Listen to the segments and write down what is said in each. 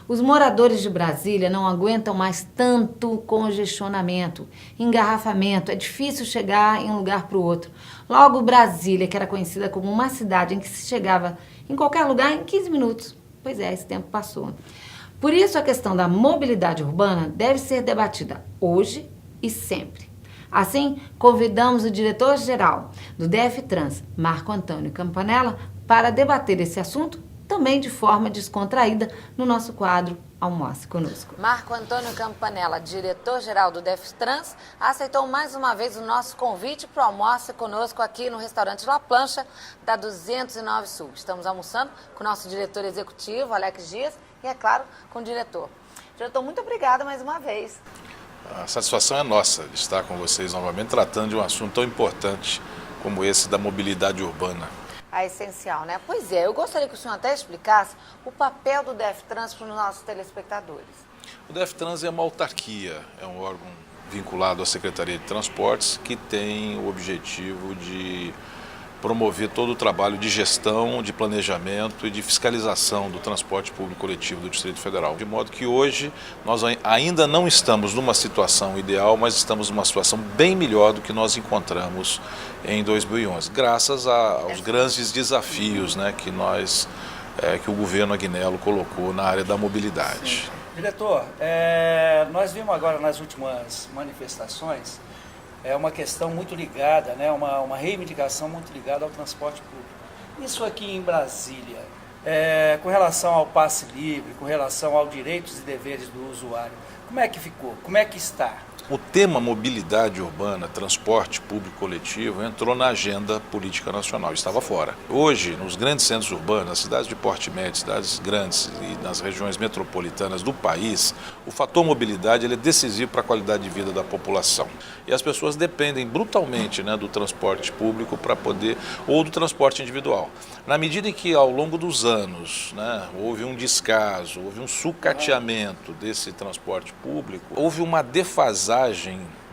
Os moradores de Brasília não aguentam mais tanto congestionamento, engarrafamento, é difícil chegar em um lugar para o outro. Logo, Brasília, que era conhecida como uma cidade em que se chegava em qualquer lugar em 15 minutos. Pois é, esse tempo passou. Por isso, a questão da mobilidade urbana deve ser debatida hoje e sempre. Assim, convidamos o diretor-geral do DF-Trans, Marco Antônio Campanella, para debater esse assunto também de forma descontraída no nosso quadro Almoce Conosco. Marco Antônio Campanella, diretor-geral do DF-Trans, aceitou mais uma vez o nosso convite para o Almoce Conosco aqui no restaurante La Plancha, da 209 Sul. Estamos almoçando com o nosso diretor executivo, Alex Dias, e, é claro, com o diretor. Diretor, muito obrigada mais uma vez. A satisfação é nossa de estar com vocês novamente, tratando de um assunto tão importante como esse da mobilidade urbana. É essencial, né? Pois é, eu gostaria que o senhor até explicasse o papel do DF-Trans para os nossos telespectadores. O DF-Trans é uma autarquia, é um órgão vinculado à Secretaria de Transportes que tem o objetivo de promover todo o trabalho de gestão, de planejamento e de fiscalização do transporte público coletivo do Distrito Federal. De modo que hoje nós ainda não estamos numa situação ideal, mas estamos numa situação bem melhor do que nós encontramos em 2011, graças aos grandes desafios, né, que o governo Agnello colocou na área da mobilidade. Sim. Diretor, nós vimos agora nas últimas manifestações uma questão muito ligada, né, uma reivindicação muito ligada ao transporte público. Isso aqui em Brasília, com relação ao passe livre, com relação aos direitos e deveres do usuário, como é que ficou? Como é que está? O tema mobilidade urbana, transporte público coletivo, entrou na agenda política nacional, estava fora. Hoje, nos grandes centros urbanos, nas cidades de porte médio, cidades grandes e nas regiões metropolitanas do país, o fator mobilidade ele é decisivo para a qualidade de vida da população. E as pessoas dependem brutalmente, né, do transporte público para poder, ou do transporte individual. Na medida em que ao longo dos anos, né, houve um descaso, houve um sucateamento desse transporte público, houve uma defasagem,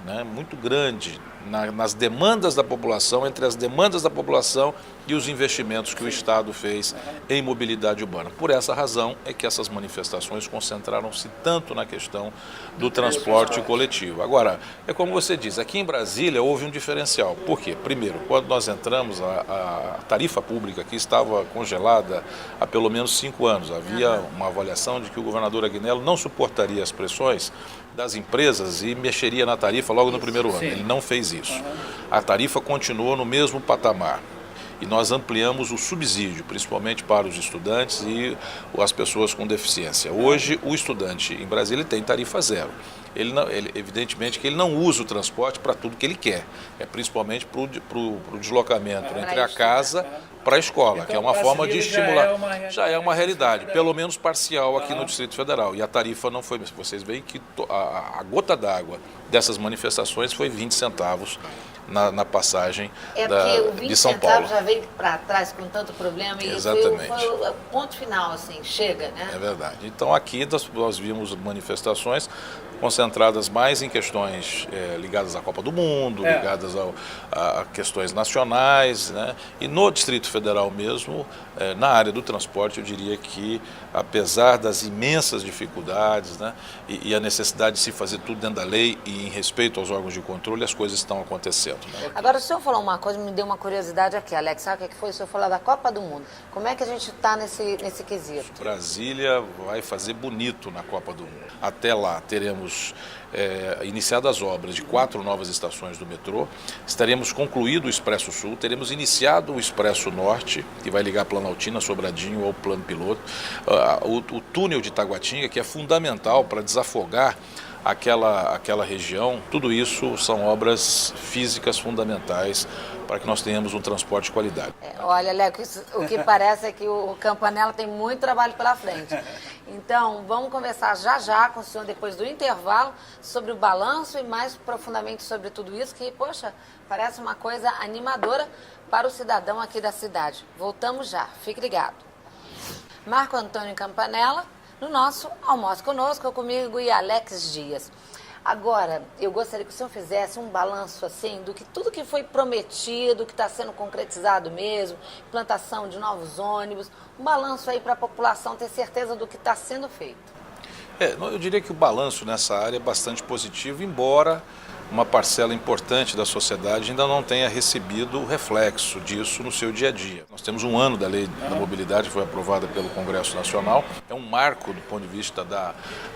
né, muito grande nas demandas da população, entre as demandas da população e os investimentos que o Estado fez em mobilidade urbana. Por essa razão é que essas manifestações concentraram-se tanto na questão do transporte coletivo. Agora, é como você diz, aqui em Brasília houve um diferencial. Por quê? Primeiro, quando nós entramos, a tarifa pública aqui estava congelada há pelo menos 5 anos. Havia uma avaliação de que o governador Agnello não suportaria as pressões das empresas e mexeria na tarifa logo no primeiro ano. Ele não fez isso. A tarifa continuou no mesmo patamar. E nós ampliamos o subsídio, principalmente para os estudantes e as pessoas com deficiência. Hoje, o estudante em Brasília tem tarifa zero. Evidentemente que ele não usa o transporte para tudo que ele quer, principalmente para o deslocamento entre a casa para a escola, então, que é uma forma de estimular. Já é uma realidade, pelo menos parcial aqui no Distrito Federal. E a tarifa não foi. Vocês veem que a gota d'água dessas manifestações foi 20 centavos na passagem de São Paulo. Já veio para trás com tanto problema e exatamente. Foi o ponto final, assim, chega, né? É verdade. Então aqui nós vimos manifestações concentradas mais em questões ligadas à Copa do Mundo, ligadas a questões nacionais, né? E no Distrito Federal mesmo, na área do transporte, eu diria que, apesar das imensas dificuldades, né, e a necessidade de se fazer tudo dentro da lei e em respeito aos órgãos de controle, as coisas estão acontecendo. Né? Agora, o senhor falou uma coisa, me deu uma curiosidade aqui, Alex, sabe o que foi? O senhor falou da Copa do Mundo. Como é que a gente está nesse quesito? Brasília vai fazer bonito na Copa do Mundo. Até lá teremos iniciadas as obras de 4 novas estações do metrô, estaremos concluído o Expresso Sul, teremos iniciado o Expresso Norte, que vai ligar Planaltina, Sobradinho ao Plano Piloto, o túnel de Taguatinga, que é fundamental para desafogar aquela região. Tudo isso são obras físicas fundamentais para que nós tenhamos um transporte de qualidade. Olha, Alex, o que parece é que o Campanella tem muito trabalho pela frente. Então, vamos conversar já com o senhor, depois do intervalo, sobre o balanço e mais profundamente sobre tudo isso, que, poxa, parece uma coisa animadora para o cidadão aqui da cidade. Voltamos já, fique ligado. Marco Antônio Campanella, no nosso Almoce Conosco, comigo e Alex Dias. Agora, eu gostaria que o senhor fizesse um balanço assim do que tudo que foi prometido, que está sendo concretizado mesmo, implantação de novos ônibus, um balanço aí para a população ter certeza do que está sendo feito. Eu diria que o balanço nessa área é bastante positivo, embora uma parcela importante da sociedade ainda não tenha recebido o reflexo disso no seu dia a dia. Nós temos um ano da Lei da Mobilidade, que foi aprovada pelo Congresso Nacional. É um marco do ponto de vista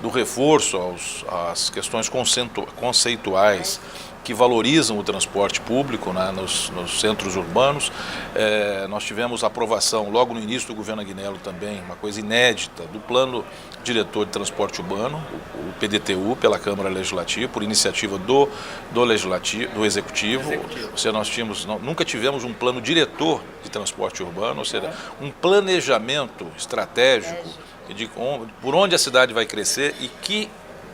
do reforço às questões conceituais que valorizam o transporte público, né, nos centros urbanos. Nós tivemos a aprovação logo no início do governo Agnello também, uma coisa inédita, do Plano Diretor de Transporte Urbano, o PDTU, pela Câmara Legislativa, por iniciativa do Executivo. Ou seja, nunca tivemos um plano diretor de transporte urbano, ou seja, um planejamento estratégico de por onde a cidade vai crescer e que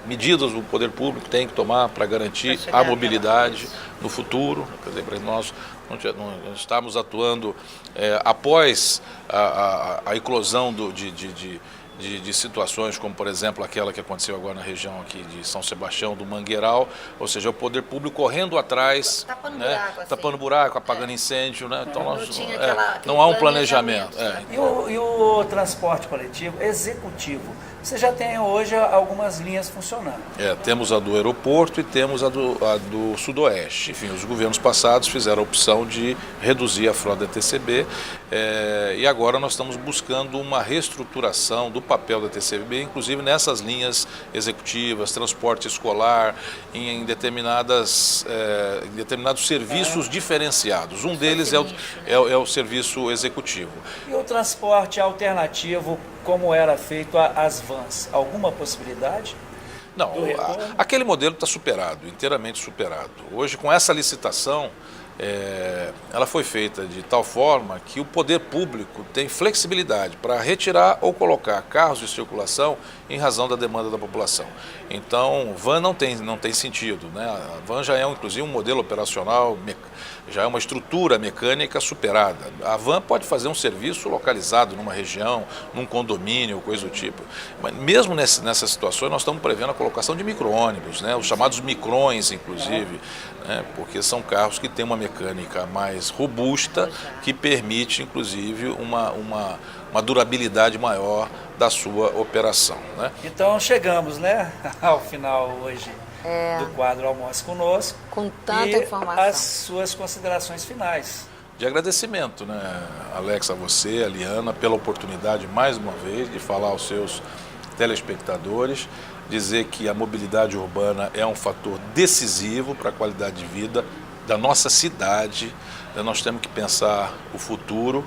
medidas o poder público tem que tomar para garantir a mobilidade no futuro. Quer dizer, para nós não estamos atuando após a eclosão de situações como, por exemplo, aquela que aconteceu agora na região aqui de São Sebastião, do Mangueiral, ou seja, o poder público correndo atrás, tapando buraco, apagando incêndio, né? Então não há um planejamento. E o transporte coletivo executivo? Você já tem hoje algumas linhas funcionando. Temos a do aeroporto e temos a do Sudoeste. Enfim, os governos passados fizeram a opção de reduzir a frota da TCB e agora nós estamos buscando uma reestruturação do papel da TCB, inclusive nessas linhas executivas, transporte escolar, em determinados serviços diferenciados. Um deles é o serviço executivo. E o transporte alternativo, como era feito as vans, alguma possibilidade? Não, aquele modelo está superado, inteiramente superado. Hoje, com essa licitação, ela foi feita de tal forma que o poder público tem flexibilidade para retirar ou colocar carros de circulação em razão da demanda da população. Então, van não tem sentido, né? A van já é, inclusive, um modelo operacional, já é uma estrutura mecânica superada. A van pode fazer um serviço localizado numa região, num condomínio, coisa do tipo. Mas mesmo nessas situações, nós estamos prevendo a colocação de micro-ônibus, né? Os chamados micrões, inclusive, né? Porque são carros que têm uma mecânica mais robusta, que permite, inclusive, uma durabilidade maior da sua operação, né? Então chegamos, né, ao final hoje do quadro Almoce Conosco. Com tanta informação. As suas considerações finais. De agradecimento, né, Alex, a você, a Liana, pela oportunidade, mais uma vez, de falar aos seus telespectadores, dizer que a mobilidade urbana é um fator decisivo para a qualidade de vida da nossa cidade. Nós temos que pensar o futuro,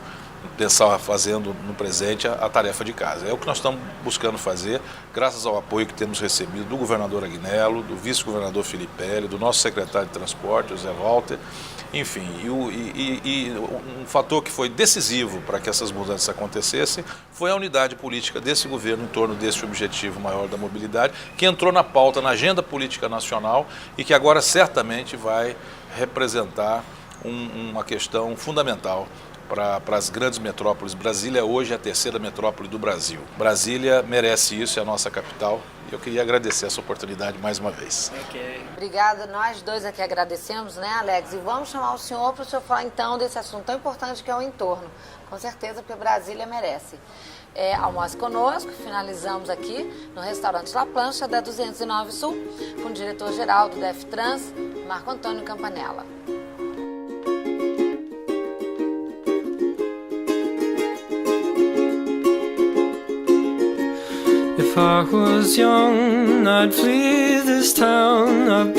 pensar fazendo no presente a tarefa de casa. É o que nós estamos buscando fazer, graças ao apoio que temos recebido do governador Agnello, do vice-governador Filipelli, do nosso secretário de transporte, José Walter. Enfim, um fator que foi decisivo para que essas mudanças acontecessem foi a unidade política desse governo em torno desse objetivo maior da mobilidade, que entrou na pauta, na agenda política nacional e que agora certamente vai representar uma questão fundamental para as grandes metrópoles. Brasília hoje é a terceira metrópole do Brasil. Brasília merece isso, é a nossa capital. E eu queria agradecer essa oportunidade mais uma vez. Okay. Obrigada, nós dois aqui agradecemos, né, Alex? E vamos chamar o senhor para o senhor falar então desse assunto tão importante que é o entorno. Com certeza, porque Brasília merece. Almoce Conosco, finalizamos aqui no restaurante La Plancha, da 209 Sul, com o diretor-geral do DefTrans, Marco Antônio Campanella. If I was young, I'd flee this town. I've